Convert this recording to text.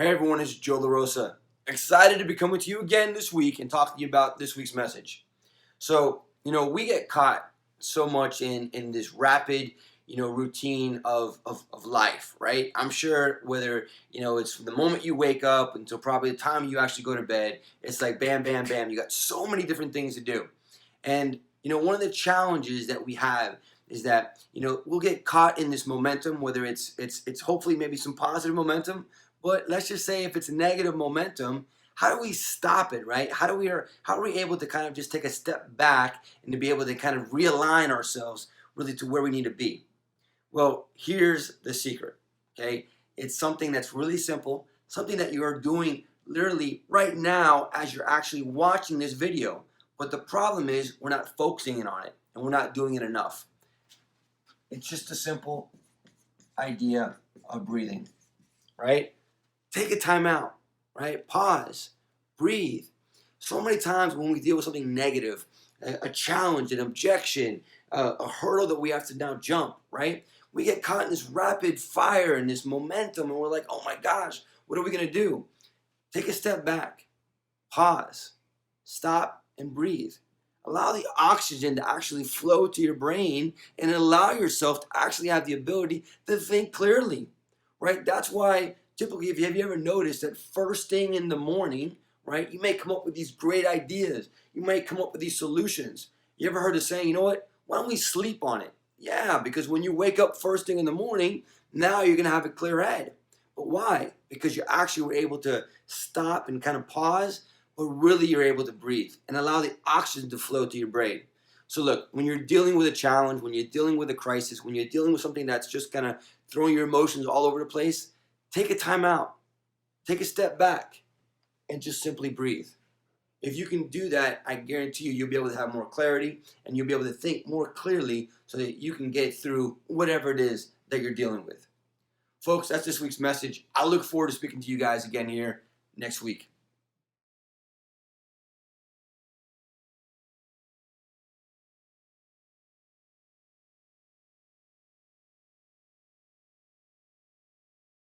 Hey everyone, it's Joe LaRosa. Excited to be coming to you again this week and talking to you about this week's message. So, we get caught so much in this rapid, routine of life, right? I'm sure whether, it's from the moment you wake up until probably the time you actually go to bed, it's like bam, bam, bam. You got so many different things to do. And, one of the challenges that we have is that, we'll get caught in this momentum, whether it's hopefully maybe some positive momentum, but let's just say if it's negative momentum, how do we stop it, right? How are we able to kind of just take a step back and to be able to kind of realign ourselves really to where we need to be? Well, here's the secret, okay? It's something that's really simple, something that you are doing literally right now as you're actually watching this video. But the problem is we're not focusing in on it and we're not doing it enough. It's just a simple idea of breathing, right? Take a time out, right? Pause, breathe. So many times when we deal with something negative, a challenge, an objection, a hurdle that we have to now jump, right? We get caught in this rapid fire and this momentum, and we're like, oh my gosh, what are we going to do? Take a step back, pause, stop, and breathe. Allow the oxygen to actually flow to your brain and allow yourself to actually have the ability to think clearly, right? That's why typically, if you have you ever noticed that first thing in the morning, right, you may come up with these great ideas. You may come up with these solutions. You ever heard of saying, you know what, why don't we sleep on it? Yeah, because when you wake up first thing in the morning, now you're going to have a clear head. But why? Because you actually were able to stop and kind of pause, but really you're able to breathe and allow the oxygen to flow to your brain. So look, when you're dealing with a challenge, when you're dealing with a crisis, when you're dealing with something that's just kind of throwing your emotions all over the place, take a time out, take a step back, and just simply breathe. If you can do that, I guarantee you'll be able to have more clarity and you'll be able to think more clearly so that you can get through whatever it is that you're dealing with. Folks, that's this week's message. I look forward to speaking to you guys again here next week.